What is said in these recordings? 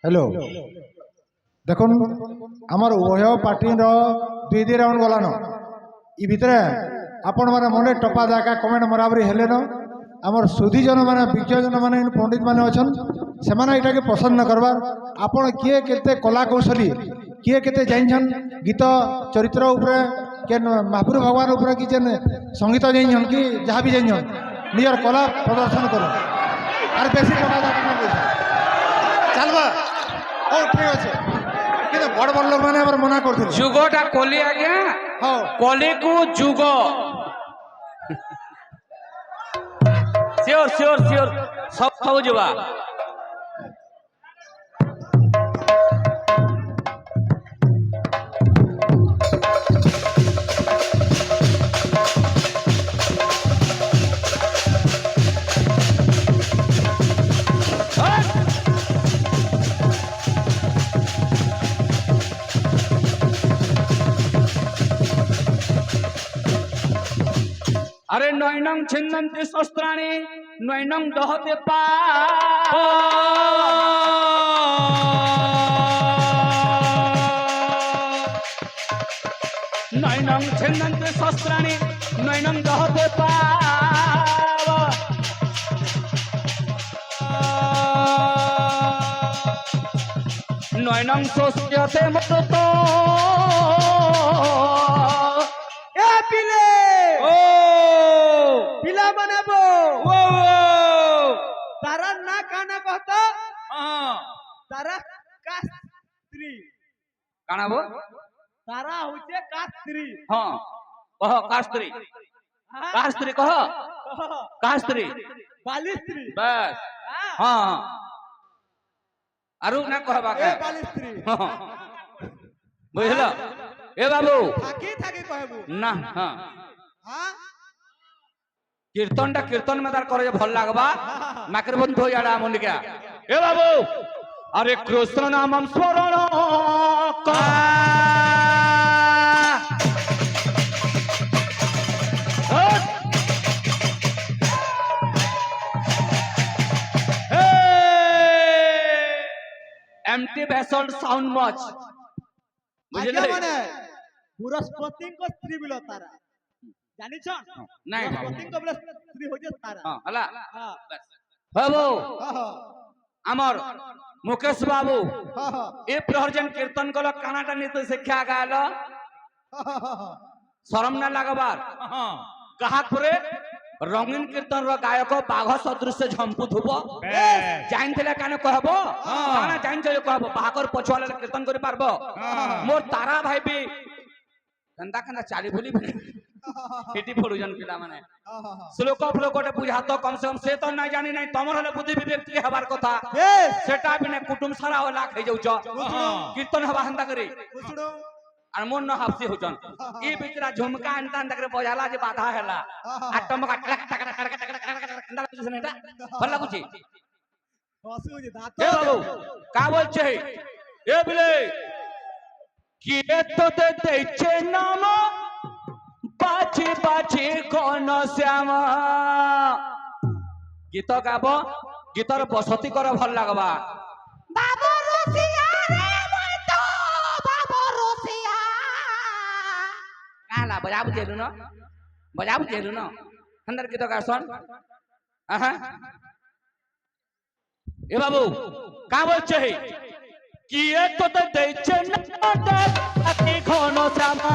Hello देखो आमर उभय पार्टी दुई दुई राउंड गलान इ भितर आपण मैंने मने टपा दाका कमेंट मराबरी हेले न आमर सुधीजन मैंने विज्ञजन मैंने पंडित मैंने अच्छा से मैंने पसंद न करवार आपण किए केते कला कौशली किए केते जाइन गीत चरित्र उपरे के महापुर भगवान उपरे कि संगीत जाइन कि जहाँ भी जाइन निजर कला प्रदर्शन कर आर बेसी टका दाका पैसा चलबा ओ ठीक अच्छे कि बड़ बड़ लोग मैंने मना कर जुगटा कली आज्ञा हाँ कली को जुग सियोर सियोर सियोर सब सब जुवा अरे नैनं छिन्नन्ति शस्त्राणि नैनं दहते नैनं छिन्नन्ति शस्त्राणि नैनं दहते नैनं शोष्यते मत्तो पिला बनाबो तारा ना काना कहता तारा कास्त्री काना बो तारा होचे कास्त्री हां कह कास्त्री कास्त्री कह कास्त्री बालिस्त्री बस हां आरु ना कहबा के बालिस्त्री बुझलो ए बाबू थाकी थाकी कहबो ना हां हां कीर्तन कीर्तन में तार करे भल लागबा माकर बंधु याडा मुंडिका ए बाबू अरे कृष्ण नामम स्मरण का एम्प्टी वेसल साउंड मच बुझले माने बृहस्पति को स्त्री बिलो तारा जानि छ नहीं बृहस्पति को बिलो स्त्री हो जे तारा हां हला हां बाबू हां अमर मुकेश बाबू हां ए प्रहर्जन कीर्तन कल कानाटा नीति शिक्षा गायलो शरम ना लगबार कहाक परे रंगीन कीर्तन रो गायक बाघ सदृश झंपु थुबो जाइन थिले काने कहबो काना जाइन चले कहबो बाकर पछवाले कीर्तन करि पारबो मोर तारा भाई भी गंदा गंदा चाली भूली हिटी फोड़ुजन पिला माने श्लोक फ्लोकटे बुझा तो कम से कम से तो नहीं जानी नहीं तमर हले बुद्धि विवेक के हबार कथा सेटा बिने कुटुंब सारा होला खै जाउछ कीर्तन हवा हंदा करे আর মন ন হাফসি হচন ই বিচরা ঝুমকা আনতা আনতা করে বজালা যে বাধা হেলা আর টমকা টাকা টাকা টাকা টাকা টাকা কান্দা লাগছে না এটা ভাল লাগুছে হসু যে দাঁত এ বাবু কা বলছে এ বলে কি এততে দেইছে নাম বাছি বাছি কোন শ্যামা গীত গাব গীতর বসতি করে ভাল লাগবা বাবু রসিয়া রে মই তো বাবু রসিয়া কালা বজা বুঝেলু না अंदर गीत गासन এ বাবু কা বলছে কি এততে দেইছে না বাছি কোন শ্যামা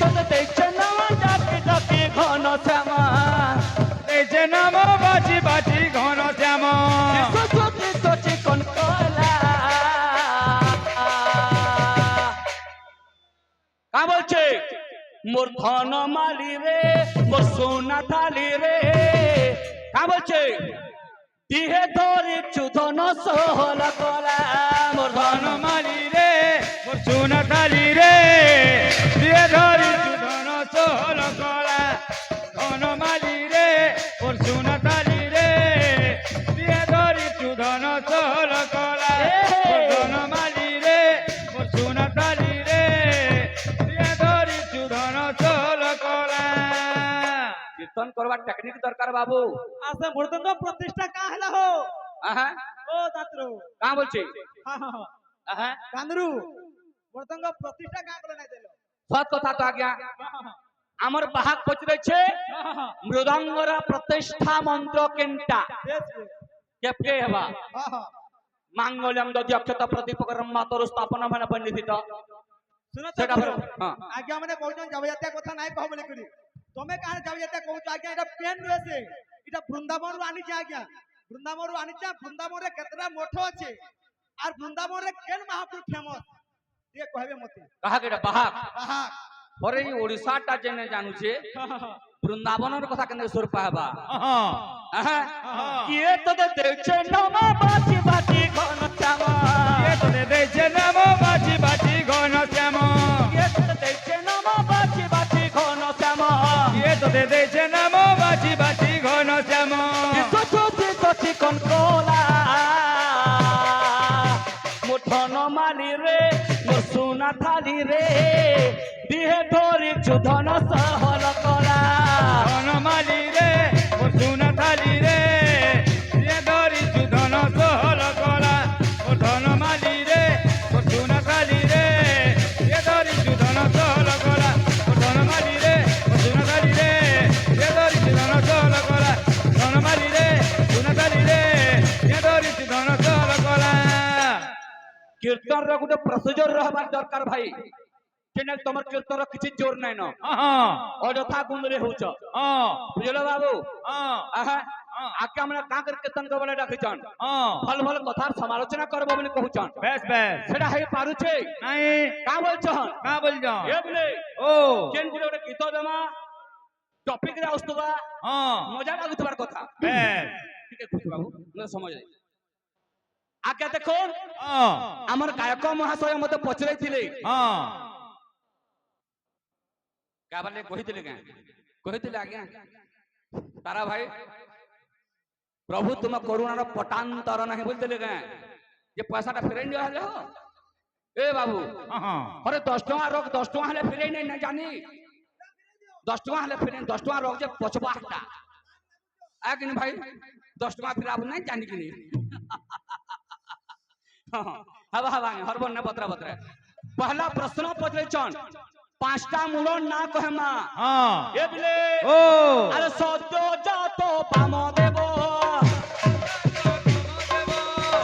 তোতে দেখছে না ডাকে ডাকে ঘন শ্যামা দেখছে নাম বাজি বাজি ঘন শ্যামা সচি সচি কোন কলা কা বলছে মোর ধন মালি রে মোর সোনা থালি রে কা বলছে দিহে ধরে চুধন সোহল কলা মোর ধন মালি রে মোর সোনা থালি রে দিহে ধরে চুধন সোহল কলা ধন মালি রে মোর সোনা থালি রে দিহে ধরে চুধন সোহল কলা ধন মালি রে মোর সোনা থালি রে দিহে ধরে চুধন সোহল কলা कीर्तन करवा टेक्निक दरकार बाबू आसे मृदंग प्रतिष्ठा का हैला हो आहा ओ दातरो का बोलछी हां हां हां आहा कांदरू मृदंग प्रतिष्ठा का बोले नहीं देलो सत कथा तो आज्ञा আমার বাহাক পচরেছে মৃদঙ্গর প্রতিষ্ঠা মন্ত্র কেনটা কেপকে হেবা हां हां মাঙ্গল্যম দদি অক্ষত প্রদীপকরম মাতর স্থাপন মানে বন্দিত सुनो সেটা तो হ্যাঁ आज्ञा माने कहउछन जावयात्या कथा নাই कह बोले करी तमे काहे जावयात्या कहउछ आज्ञा एटा पेन रेसे एटा वृंदावन रु आनी आज्ञा वृंदावन रु आनी वृंदावन रे केतरा मठ আছে আর वृंदावन रे केन महापुर फेमस ये कहबे मते কাহা কেটা বাহাক आहा পরে এই ওড়িশাটা জেনে জানুছে বৃন্দাবনের কথা কেন সুর পাবা আহা কিয়ে তোদের দেখছে নমা বাজি বাজি ঘন শ্যাম কিয়ে তোদের দেখছে নমা বাজি বাজি ঘন শ্যাম কিয়ে তোদের দেখছে নমা বাজি বাজি ঘন শ্যাম কিয়ে তোদের দেখছে নমা বাজি বাজি ঘন শ্যাম সচি সচি কোন কোলা মুঠন মালি রে মোর সোনা থালি রে দিহে ধরি চুধন সহল কলা ধনমালি রে ও সোনা থালি রে এ ধরি ধন সহল কলা ও ধনমালি রে ও সোনা থালি রে এ ধরি ধন সহল কলা ও ধনমালি রে ও সোনা থালি রে এ ধরি ধন সহল কলা ধনমালি রে সোনা থালি রে এ ধরি ধন সহল কলা কীর্তন র গোটে প্রসিজর রহবার দরকার ভাই কেনে তোমার কীর্তন র কিছু জোর নাই ন অযথা গুন্দরে হউছ বুঝলো বাবু আহা আকে আমরা কা করে কীর্তন করবলে ডাকিছন ভাল ভাল কথার সমালোচনা করব বলে কহুছন বেশ বেশ সেটা হই পারুছে নাই কা বলছন কা বলছ এ বলে ও কেন গুলো গোটে গীত দেমা টপিক রে আউস্তবা মজা লাগুতবার কথা বেশ ঠিক আছে খুশি বাবু না সময় আগে দেখুন আমার গায়ক মহাশয় মতে পচরাইছিলে কাবালে কহিଥିଲେ কে কহিଥିଲେ আজ্ঞা তারা ভাই প্রভু তুম করুণার পটান্তর নাহি বলছিলে কে যে পয়সাটা ফেরাই নিয়ে হলে হো এ বাবু আরে 10 টাকা রোগ 10 টাকা হলে ফেরাই নাই না জানি 10 টাকা হলে ফেরাই 10 টাকা রোগ যে পচবাটা আকিনি ভাই 10 টাকা ফেরাব নাই জানি কিনি हवा हवा हरबन ने बतरा बतरा पहला प्रश्न पचरेचन पांचटा मूल ना कहमा ए बिले ओ अरे सत्य जातो पाम देव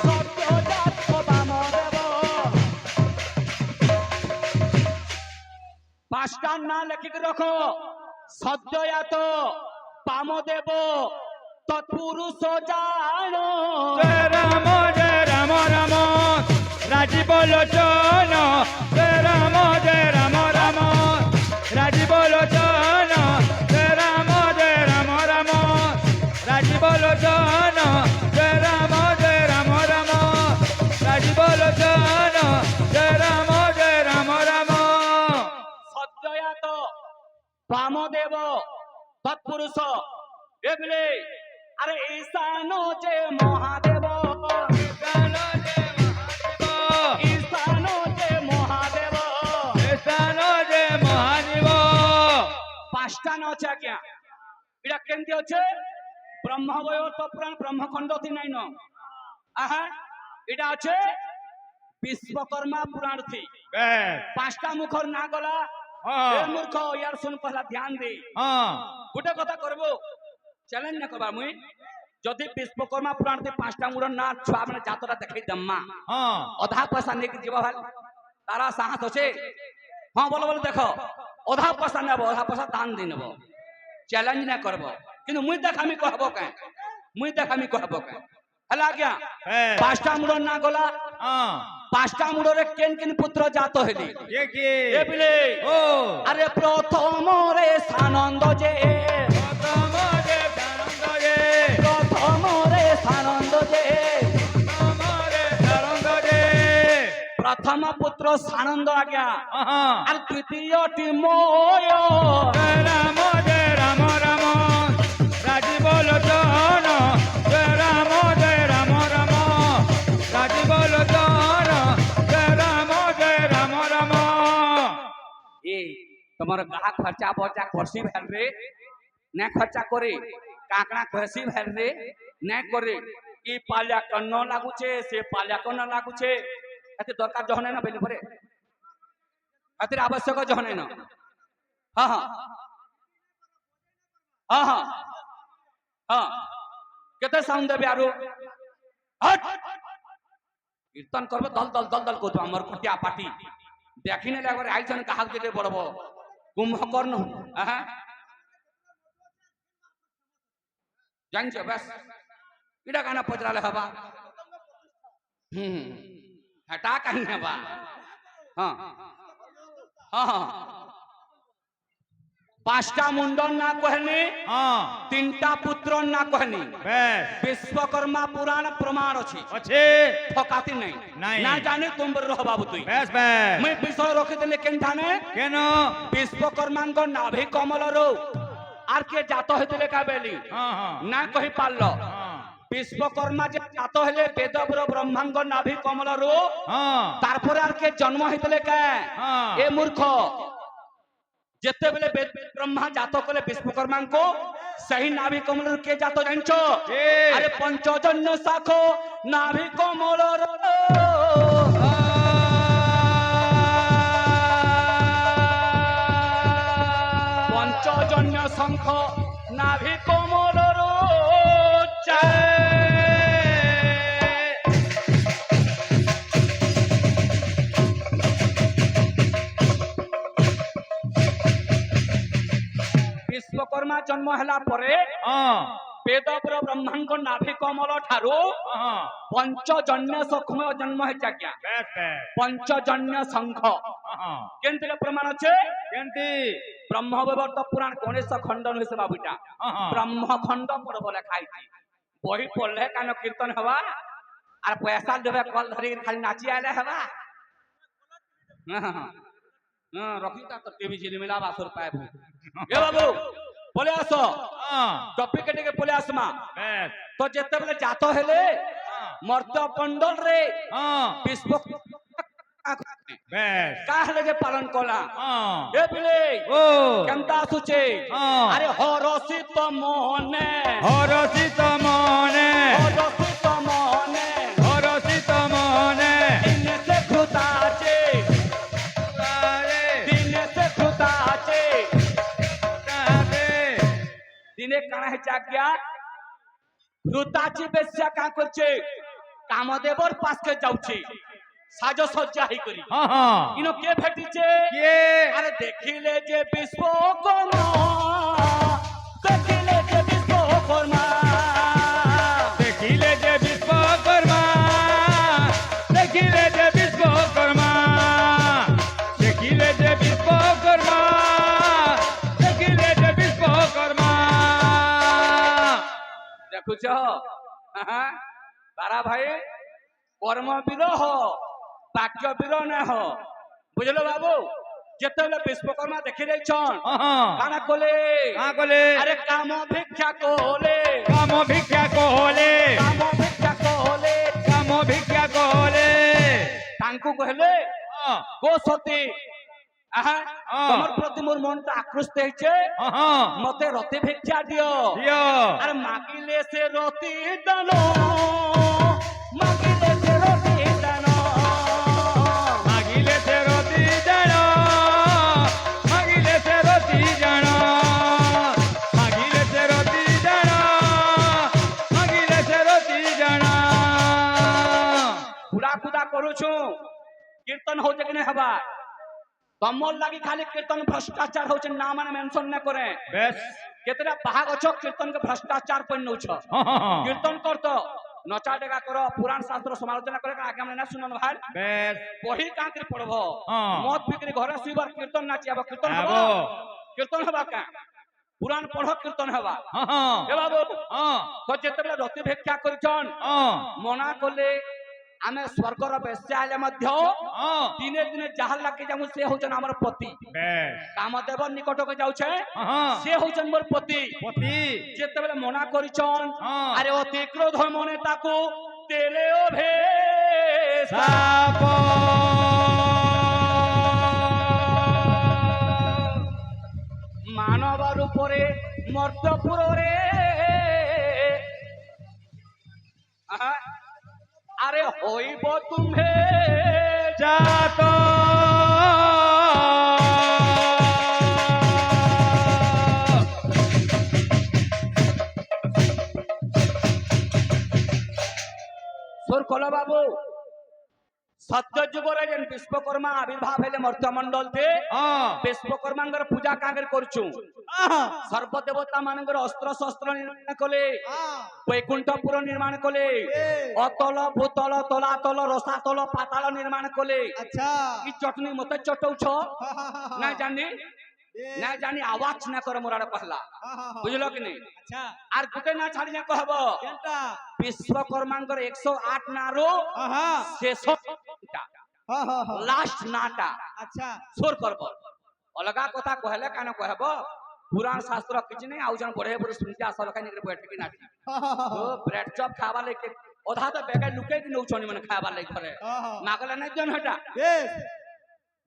सत्य जातो पाम देव पांचटा ना लिखि के रखो सत्य जातो पाम देव तत्पुरुष जानो जय राम राम राजीव लोचन जय राम राम राजीव लोचन जय राम राम राजीव लोचन जय राम राम राजीव लोचन जय राम राम सत्ययात वामदेव तत्पुरुष एबले अरे ईशान जे महादेव ईशान जे महादेव ईशान जे महादेव पांचटा न আছে আজ্ঞা এটা কেমতি আছে ব্রহ্মবয় তো পুরাণ ব্রহ্মখণ্ড থি নাই ন আহা এটা আছে বিশ্বকর্মা পুরাণ থি পাঁচটা মুখর না গলা এ মূর্খ ইয়ার শুন পহলা ধ্যান দে গোটে কথা করব চ্যালেঞ্জ না করবা মুই যদি বিশ্বকর্মা পুরাণ থি পাঁচটা মুড়ন না ছুয়া মানে জাতরা দেখাই দম্মা অধা পয়সা নেকি জীব ভাই তারা সাহস আছে হ্যাঁ বলো বলো দেখো অধা পয়সা নেব অধা পয়সা দান দিয়ে নেব চ্যালেঞ্জ না করব কিন্তু মুই দেখ আমি কহব কেন মুই দেখ আমি কহব কেন হলা আজ্ঞা পাঁচটা মুড়ন না গলা পাঁচটা মুড়রে কেন কেন পুত্র জাত হলি এ বিলে আরে প্রথম রে সানন্দ যে প্রথম রে সানন্দ যে প্রথম পুত্র সানন্দ আজ্ঞা আর তৃতীয়টি মোয় রাম রাম রাজীব লোচন জয় রাম রাম রাজীব লোচন জয় রাম ए তোমার গাহা খরচা বর্চা করছি ভেল রে না খরচা করে কাকড়া কহেসি ভেরে না করে ই পালিয়া কন্ন লাগুছে সে পালিয়া কন্ন লাগুছে এতে দরকার যখন না বেলি পরে এতে আবশ্যক যখন না হ্যাঁ হ্যাঁ হ্যাঁ হ্যাঁ হ্যাঁ কেতে সাউন্ড দেবে আরো হট কীর্তন করবে দল দল দল দল করতো আমার কটিয়া পাটি দেখি না একবার আইজন কাহাক যেতে বড় কুম্ভকর্ণ হ্যাঁ জানছো ব্যাস এটা কানা পচরালে হবা হেটা কাহি হবা হ্যাঁ হ্যাঁ পাঁচটা মুন্ডন না কহনি হ্যাঁ তিনটা পুত্র না কহনি বেশ বিশ্বকর্মা পুরাণ প্রমাণ আছে আছে ঠকাতি নাই নাই। না জানে তুম বড় বাবু তুই বেশ বেশ মই বিষয় রখিদেলে কেন জানে কেন বিশ্বকর্মাঙ্ক নাভি কমলর আর কে জাত হইলে কাবেলি হ্যাঁ হ্যাঁ না কহি পারল হ্যাঁ বিশ্বকর্মা যে জাত হলে বেদব্র ব্রহ্মাঙ্গ নাভি কমলর হ্যাঁ তারপরে আর কে জন্ম হইলে কে হ্যাঁ এ মূর্খ যেতেবেলে বেদ ব্রহ্মা জাত কলে বিশ্বকর্মাঙ্ক সেই নাভি কমলর কে জাত জানছ কে? আরে পঞ্চজন্য শাখ নাভি কমলর পঞ্চজন্য শঙ্খ নাভি কমলর বিশ্বকর্মা জন্ম হেলা পরে হ্যাঁ বেদব্র ব্রহ্মাঙ্গ নাভি কমল ঠারু হ্যাঁ পঞ্চজন্য সূক্ষ্ম জন্ম হয়েছে আজ্ঞা বেশ বেশ পঞ্চজন্য শঙ্খ হ্যাঁ কেন্দ্রে প্রমাণ আছে কেনটি ব্রহ্মবৈবর্ত পুরাণ গণেশ খণ্ডন হয়েছে বাবুটা হ্যাঁ ব্রহ্মখণ্ড পড়ব লেখাইছি বহি পড়লে কেন কীর্তন হবা আর পয়সা দেবে কল ধরি খালি নাচি আইলে হবা রখি তা তো টিভি ঝিলিমিলা বাসর পাইবু এ বাবু বলে আসো হ্যাঁ টপিকে টিকে বলে আসমা বেশ তো যেতেবেলে জাত হেলে হ্যাঁ মর্ত মন্ডল রে হ্যাঁ বিশ্ব বেশ কাহলে যে পালন কলা হ্যাঁ এ বিলে ও কেমতা আসুছে হ্যাঁ আরে হরসিত মনে হরসিত মনে হরসিত মনে হরসিত মনে দিনে সে খুদাছে তারে দিনে সে খুদাছে তারে দিনে কানা হে জাগিয়া খুদাছি বেশ্যা কা করছে কামদেবর পাশকে যাচ্ছে সাজসজ্জা হই করি হ্যাঁ হ্যাঁ ইনো কে ভেটিছে কে আরে দেখিলে যে বিশ্বকর্মা দেখিলে যে বিশ্বকর্মা দেখিলে যে বিশ্বকর্মা দেখিলে যে বিশ্বকর্মা দেখিলে যে বিশ্বকর্মা দেখিলে যে বিশ্বকর্মা দেখুছ তারা ভাই কর্ম বিরহ বাক্য বিরহ না হ বুঝলো বাবু যেতেবেলে বিশ্বকর্মা দেখি যাইছন হ্যাঁ কানা কোলে কাঁ কলে আরে কাম ভিক্ষা কোলে কাম ভিক্ষা কহলে কাম ভিক্ষা কোলে কাম ভিক্ষা কহলে তাঙ্কু কহিলে হ্যাঁ গো সতী আহা হ্যাঁ। তোমার প্রতি মোর মনটা আকৃষ্ট হয়েছে হ্যাঁ মতে রতি ভিক্ষা দিও দিও আর মাগিলে সে রতি দান মাগিলে সে রতি দান মাগিলে সে রতি জাণ মাগিলে সে রতি জাণ মাগিলে সে রতি জাণ মাগিলে সে রতি জাণ খুদা খুদা করুছু কীর্তন হচ্ছে কি না হবা তমল লাগি খালি কীর্তন ভ্রষ্টাচার হচ্ছে না মানে মেনশন না করে বেশ কেতটা বাহাগ অছ কীর্তন কে ভ্রষ্টাচার পণ্য উছ হ্যাঁ কীর্তন করতো নচা ডেকা কর পুরাণ শাস্ত্র সমালোচনা করে আগে আমরা না শুনন ভাই বেশ বহি কাঁকরি পড়ব হ্যাঁ। মদ বিক্রি ঘরে শুইবার কীর্তন নাচি আব কীর্তন হব আবো। কীর্তন হবা কা পুরাণ পড় কীর্তন হবা হ্যাঁ এ বাবু হ্যাঁ তো যেতেবেলে রতি ভিক্ষা করছন হ্যাঁ মনা কলে ଆମେ ସ୍ୱର୍ଗର ବେଶ୍ୟା ହେଲେ ମଧ୍ୟ হ্যাঁ ଦିନେ ଦିନେ ଯାହା ଲାଗି ଯାଉ ସେ ହଉଛନ୍ତି ଆମର ପତି বেশ କାମଦେବ ନିକଟକୁ ଯାଉଛେ হ্যাঁ ସେ ହଉଛନ୍ତି ମୋର ପତି পতি ଯେତେବେଳେ ମନା କରିଛନ୍ ହଁ। ଆରେ ଅତି କ୍ରୋଧ ମନେ ତାକୁ ତେଲେ ଅଭେ সাপ ମାନବ ରୂପରେ মর্তপুর রে আহা, আরে হইব তুমি जात সোর কল বাবু সত্য যুগরে যেন বিশ্বকর্মা আবির্ভাব হেলে মর্ত্যমণ্ডল তে हाँ বিশ্বকর্মাঙ্গর পূজা কাঙ্গের করছু আহা, সর্বদেবতা মানঙ্গর অস্ত্র শস্ত্র নির্মাণ কলে আহা, বৈকুণ্ঠপুর নির্মাণ কলে এ, অতল ভূতল তলাতল রসাতল পাতাল নির্মাণ কলে আচ্ছা কি চটনি মতে চটৌছ হা, হা, হা, হা। না জানি এ, না জানি আওয়াজ না করে মোরারে পহলা হা, হা, হা। বুঝলো কি নি আচ্ছা আর গুটে না ছাড়ি না কহব কেনটা বিশ্বকর্মাঙ্গর 108 নারো আহা শেষ হা, হা, হা। লাস্ট নাটা আচ্ছা সোর করব অলগা কথা কহলে কানে কহব পুরাণ শাস্ত্র কিছু নেই আউজন পড়ে পড়ে শুনতে আসল কানে করে বৈঠকি নাটি হা, হা, হা, ও ব্রেড চপ খাবা লাগে অধা তো বেগে লুকে কি নউছনি মানে খাবা লাগে ঘরে হা, হা। মাগলে না জন হটা বেশ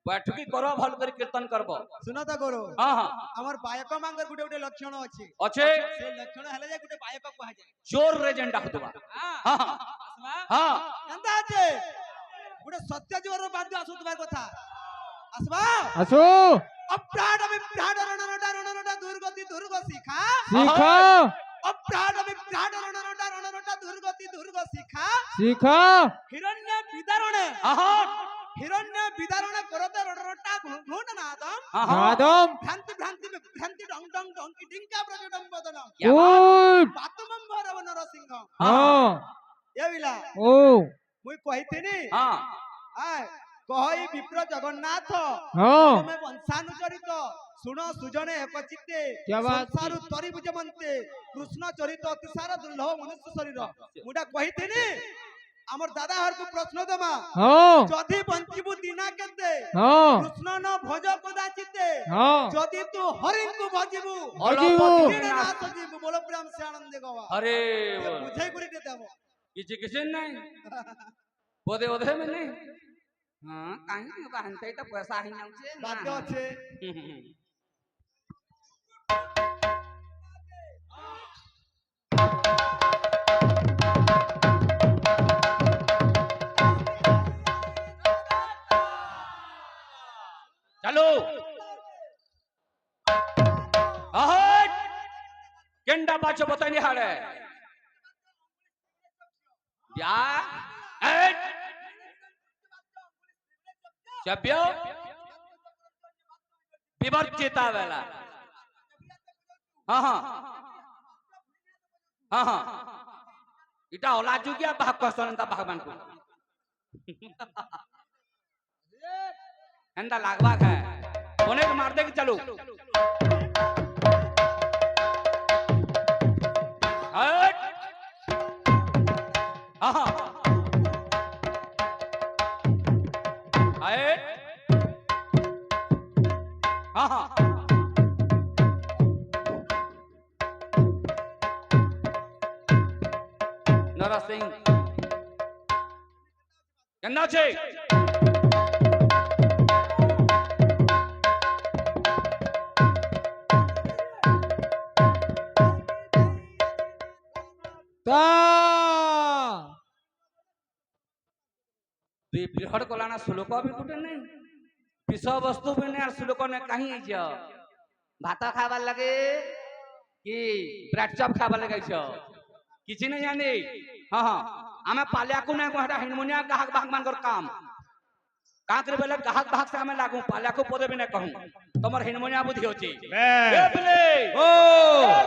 বৈঠকি করো ভাল করে কীর্তন করব শুনো তো করো হ্যাঁ হ্যাঁ আমার বায়ক মাঙ্গর গুটে গুটে লক্ষণ আছে আছে সেই লক্ষণ হেলে যে গুটে বায়ক কুহাযায় জোর রেজেন্ডা হতবা হ্যাঁ হ্যাঁ আসবা হ্যাঁ কেনটা আছে গুটে সত্য জীবন বাদ আসু তোমার কথা আসবা असो অপ্রাণ বিভ্রাট রণনটা দুর্গতি দুর্গ শিখা सीखा অপ্রাণ বিভ্রাট রণনটা দুর্গতি দুর্গ শিখা सीखा হিরণ্য বিদারণে হ্যাঁ হিরণ্য বিদারণে করতে রণনটা ঘুণ নাদম হ্যাঁ आदम ভ্রান্তি ভ্রান্তি ভ্রান্তি ডং ডং ডংকি ডিঙ্কা প্রজডম বদনম उठ বাতমম ভরব নরসিংহ हाँ এবিলা ओ মুই কহিতিনি হ্যাঁ আয় কহই বিপ্র জগন্নাথ हाँ তুমি বংশানুচরিত শুণ সুজনে একচিত্তে क्या बात? সংসারু তরি বুঝমন্তে কৃষ্ণ চরিত অতিসার দুর্লভ মনুষ্য শরীর মুটা কহিতিনি আমার দাদা হরকু প্রশ্ন দেমা हाँ যদি বঞ্চিবু দিনা কেতে हाँ কৃষ্ণ ন ভজ কদাচিতে हाँ যদি তু হরিଙ୍କୁ ভজিবু অলপতি দিনে না না সজিবু বল প্রেম সে আনন্দে গবা আরে বুঝাই করে দেব কিছু কিছু নাই বোধে বোধে মানে হ্যাঁ কাহিনী কাহিনী এটা পয়সা আহি যাচ্ছে বাদ্য আছে चलो आहट केंडा बाचो बतानी हाड़े या एट चप्यो विवर्जिता वेला हाँ हाँ हाँ हाँ इटा ओलाजू क्या भाग क्वेश्चन ता भगवान को एंदा लागवा है होने को मार दे कि चलो हट हाँ हट हाँ नरसिंह कहना चाहिए ता बिहड़ कलाना श्लोक भी गुटे नहीं विषय वस्तु भी नहीं श्लोक ने कहीं छ भात खाबार लगे कि ब्रेड चप खाबार लगे छ किछि नहीं जानी हां हां आमे पालिया को नहीं कोहटा हारमोनिया गाहक भाग मान कर काम का करे बेले गाहक भाग से आमे लागू पालिया को पदे भी नहीं कहूं तमर हारमोनिया बुद्धि होची ए बले ओ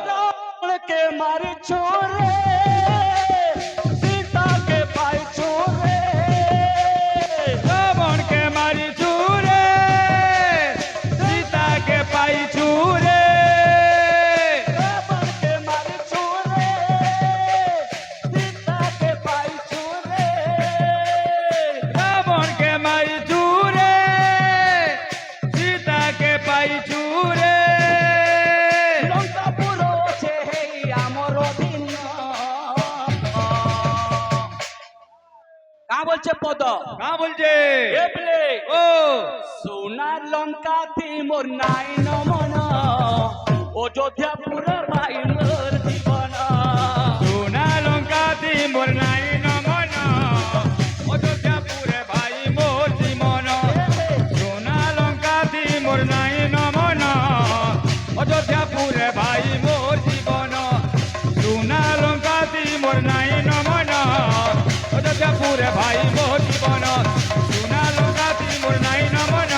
रावण के मारे छोरे सीता के पाए छोरे रावण के मारी चूरे सीता के पाई चूरे रावण के मारे छोरे सीता के पाए छोरे रावण के मारी चूरे सीता के पाई चूरे लंका पुरो छे आमर दिन का बोलছে পদ कहाँ बोलছে এ বলে ओ সোনার লঙ্কা তি মোর নাই নমন অযোধ্যা পুর सुना लंका ती मोर नाई नमन अयोध्यापुरे भाई मोर जीवन सुना लंका ती मोर नाई नमन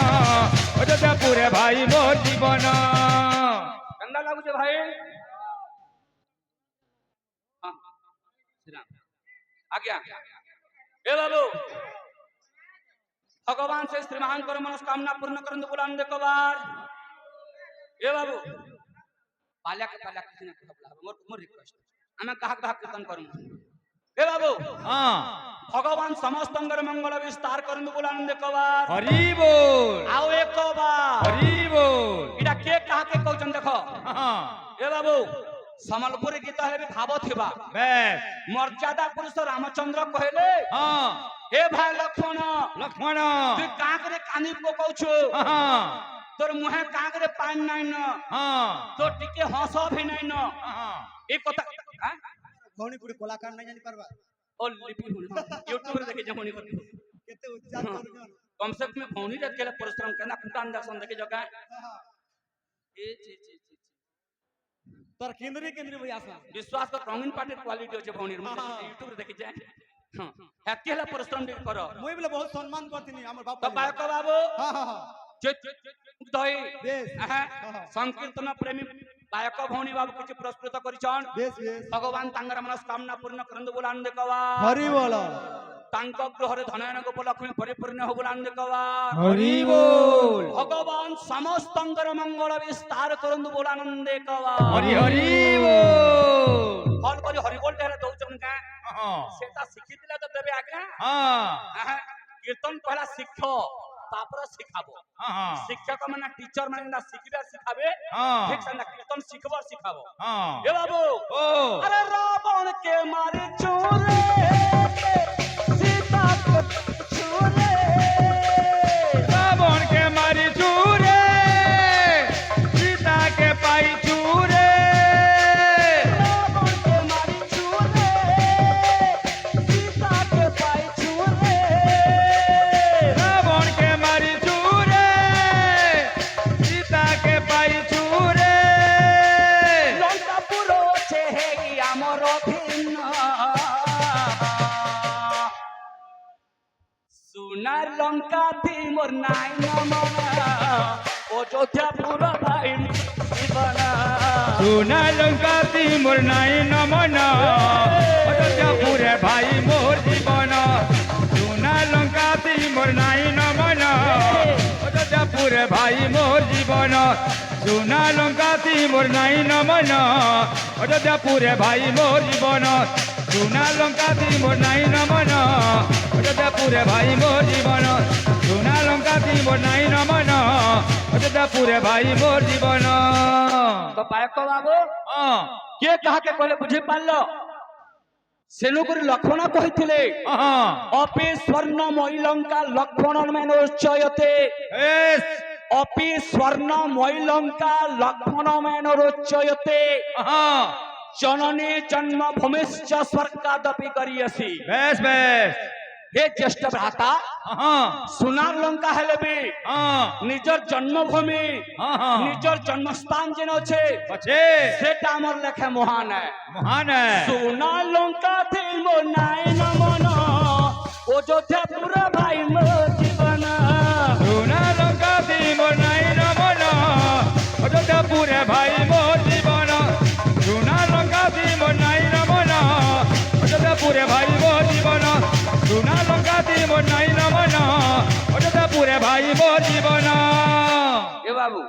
अयोध्यापुरे भाई मोर जीवन गंदा लागू छे भाई हाँ, श्रीराम आज्ञा ए बाबू भगवान से श्रीमान कर मनस्कामना पूर्ण करन बुलान दे कबार ए बाबू पाल्या के किसी ने कहला मोर मोर रिक्वेस्ट हमें कहा कीर्तन करूं ए बाबू हाँ भगवान समस्त अंगर मंगल विस्तार करन बुलान दे कबार हरि बोल आओ एक बार हरि बोल इडा के कहा के कहचन देखो हाँ ए बाबू समलपुरी गीत हेले भी भाव थिबा बेस मर्यादा पुरुष रामचंद्र कहले हाँ हे भाई लक्ष्मण लक्ष्मण तू काकरे कानी पकाउछु हाँ तोर मुहे काकरे पान नाइ न हाँ तो टिके हंस भी नाइ न हाँ ए कथा हां भौणी पुरी कलाकार नहीं जानी परबा ओ लिपि हुन यूट्यूब रे देखे जमनी कर केते उच्चार करू कम से कम भौनी रे केले परिश्रम केना कुटान दर्शन देखे जका ए तोर केंद्री भैया सा विश्वास कर रंगीन पार्टी क्वालिटी होचे भौनी यूट्यूब रे देखे जाए हां हकेला परिश्रम देख करो मुई बोले बहुत सम्मान करथिनी हमर बाप तो बायक बाबू हां हां हां दही बेस संकीर्तन प्रेमी गायक भौणी बाबू किछि प्रस्तुत करिछन बेस बेस भगवान तांगर मनस्कामना पूर्ण करन बुलान देखवा हरि बोल तांक गृहरे धनयन गोपलक्ष्मी परिपूर्ण हो बुलान देखवा हरि बोल भगवान समस्त अंगर मंगल विस्तार करन बुलान देखवा हरि हरि बोल फल करी हरि बोल तेरे दउचन का हाँ सेटा शिखि दिला तो देबे आज्ञा हाँ कीर्तन पहला शिखो तापर सिखाबो हाँ शिक्षक माने टीचर माने ना सिखबे सिखाबे हाँ ठीक से ना कीर्तन सिखबो सिखाबो हाँ ए बाबू ओ अरे रावण के मारे चोरे सीता को छोरे रावण के मारी चूरे सीता के पाई चूरे रावण के मारे चोरे सीता के पाई चोरे रावण के मारी चूरे सीता के पाई चूरे लंका पुरो छे हे आमर भिन्न सुना लंका थी मोर नाई नमन अयोध्यापुर भाई जीवन सुना लंका ती मोर नाई नमन अयोध्यापुरे भाई मोर जीवन सुना लंका ती मोर नाई नमन अयोध्यापुरे भाई मोर जीवन सुना लंका ती मोर नाई नमन अयोध्यापुरे भाई मोर जीवन सुना लंका ती मोर नाई नमन अयोध्यापुरे भाई मोर जीवन सुना लंका ती मोर नाई नमन अयोध्यापुरे भाई मोर जीवन तो पायक बाबू हाँ के कहा के कहले बुझी पारलो सेनुकुरी लक्ष्मण कहिथिले हाँ अपि स्वर्णमयी लंका लक्ष्मण मेनोच्चयते एस अपि स्वर्णमयी लंका लक्ष्मण मेनोच्चयते हाँ जननी जन्म भूमिश्च स्वर्गादपि करियसि बेस बेस हे ज्येष्ठ भ्राता हाँ सुनार लंका हेले भी हाँ निजर जन्मभूमि हाँ हाँ निजर जन्मस्थान जेन अच्छे अच्छे सेटा हमर लेखे महान है महान है सुनार लंका थी मो नाई नमन अयोध्यापुर भाई मो जीवन सुना लंका दी मोर नाई नमन अयोध्यापुरे भाई मोर जीवन सुना लंका दी मोर नाई नमन अयोध्यापुरे भाई मोर जीवन सुना लंका दी मोर नाई नमन अयोध्यापुरे भाई मोर जीवन ए बाबू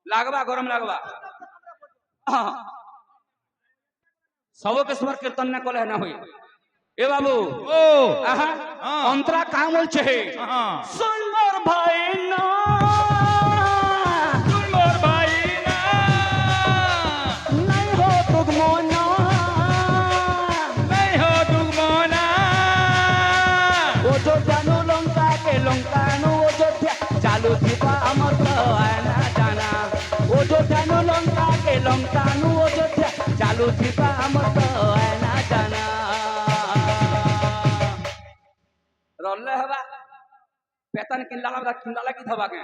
लागबा गरम लागबा सबके स्वर कीर्तन न कले ना होई ए बाबू ओ आहा हाँ। अंतरा काम होल छे हाँ सुंदर भाई ना सुन मोर भाई ना नहीं हो तुगमोना नहीं हो दुगमना ओ जो जानू लंका के लंका नु ओ जो चालू दीपा अमर तो आना जाना ओ जो जानू लंका के लंका नु ओ जो चालू दीपा अमर तो आना जाना रोले हवा पेतन किंडाला बदा किंडाला की धबा के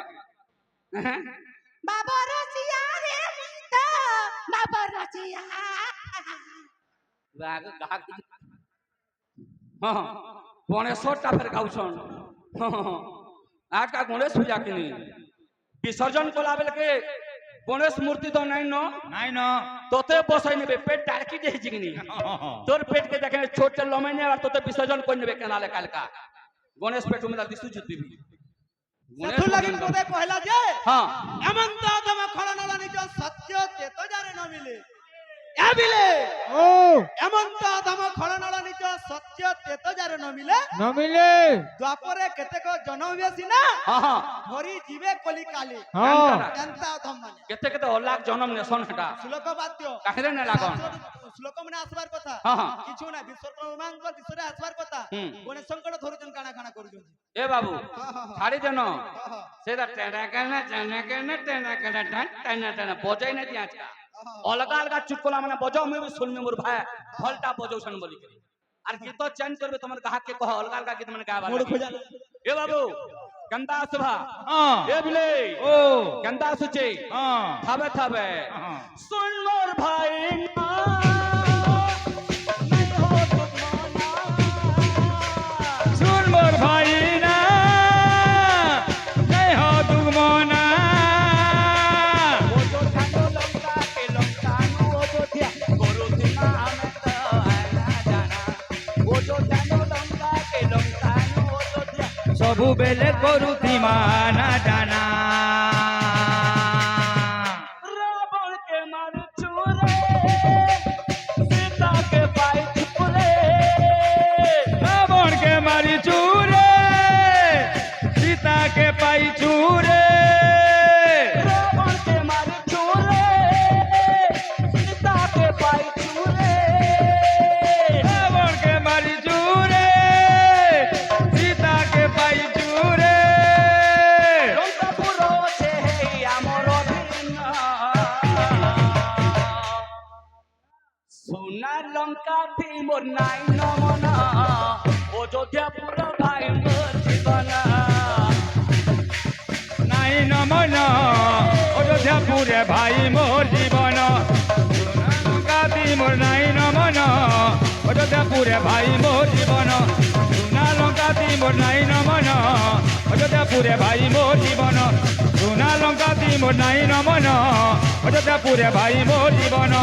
बाबा रसिया रे मुस्ता গণেশটা ফের গাউছন আজকা গণেশ পূজা কিনি বিসর্জন কলা বেলকে গণেশ মূর্তি তো নাই ন নাই ন তোতে বসাই নেবে পেট ডারকি দিয়েছি কিনি তোর পেটকে দেখে ছোট লমাই নেবে আর তোতে বিসর্জন করে নেবে কেনালে কালকা গণেশ পেট উমেদা দিশু জুতিবি সেথুর লাগি তোতে কহিলা যে হ্যাঁ এমন তো তমে খলনলা নিজ সত্য তেতো জারে ন মিলে এ বিলে ও এমন তো তমে খলনলা নিজ সত্য তেতো জারে ন মিলে নমিলে দ্বাপরে কেতেক জনম বেশি না হ্যাঁ হ্যাঁ ভরি জীবে কলি কালি হ্যাঁ জানতা অধম মানে কেতে কেতে অলাক জনম নেশন হেটা শ্লোক বাদ্য কাহিরে না লাগন শ্লোক মানে আসবার কথা হ্যাঁ হ্যাঁ কিছু না বিশ্বকর্মাঙ্ক বিশ্বরে আসবার কথা হুম। গণেশঙ্কর ধরুছেন কানা কানা করুছেন এ বাবু ছাড়ি দেন হ্যাঁ। সেটা টেনা কেনা টেনা টেনা বজাই না দিয়ে আজকা অলগা অলগা চুটকলা মানে বজাও আমি भी শুনমি মোর ভাই ফলটা বজাউছন বলি করে আর গীত চেঞ্জ করবে তোমার গ্রাহক কে কহ অলগা অলগা গীত মানে গাবা মোড় খোঁজা এ বাবু কেনতা আসবা হ্যাঁ এ বিলে ও কেনতা আসুছে হ্যাঁ থাবে থাবে হ্যাঁ শুন মোর ভাই না শুন মোর ভাই না নাই হ দুগমনা ସବୁବେଳେ କରୁଥିମା ନା ଜାନା রাবণ কে মারছু রে সীতা কে পাইছু রে রাবণকে মারিছু রে সীতাকে পাইছু রে রাবণ কে মারছু রে সীতা কে পাইছু রে রাবণকে মারিছু রে সীতাকে পাইছু রে লঙ্কাপুর আছে আমার অধীন সোনার লঙ্কা থি মোর নাই নমনা অযোধ্যাপুর ভাই মোর জীবন নাই নমন অযোধ্যাপুরে ভাই মোর জীবন লঙ্কাতি মোর নাই নমন অযোধ্যাপুরে ভাই মোর জীবন সোনা লঙ্কাতি মোর নাই নমন অযোধ্যাপুরে ভাই মোর জীবন সোনা লঙ্কাতি মোর নাই নমন অযোধ্যাপুরে ভাই মোর জীবন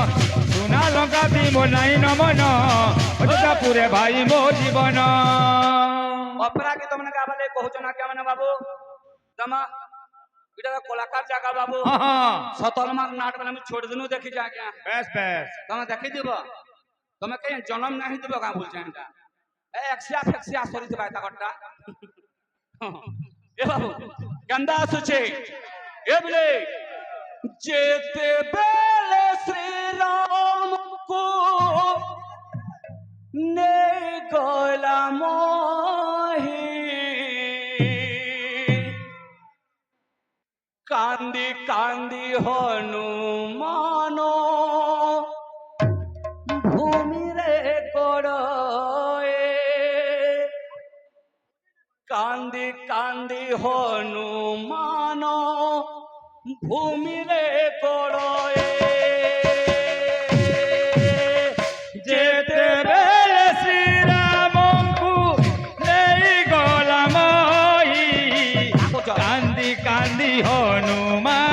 সোনা লঙ্কাতি মোর নাই নমন অযোধ্যাপুরে ভাই মোর জীবন অপেরা কি তোমনে গাবালে কହୁଛ না কেমন বাবু তমা এটা কলাকার জায়গা বাবু সতলমার নাট মানে আমি ছোট দিনু দেখি যা আজ্ঞা বেশ বেশ তুমি দেখি দিব তুমি কই জন্ম নাই দিব কা বলছ এটা এ একশিয়া ফেকশিয়া সরি দিবা এটা কটা এ বাবু গন্দা আসুছে এ বলে যেতে বেলে শ্রীরাম কো নে গলাম কান্দি কান্দি হনুমান ভূমিরে গড়ে কান্দি কান্দি হনুমান ভূমিরে গড়ে যেতে বেলে শ্রীরামଙ୍କୁ নেই গলামই কান্দি কান্দি হনুমান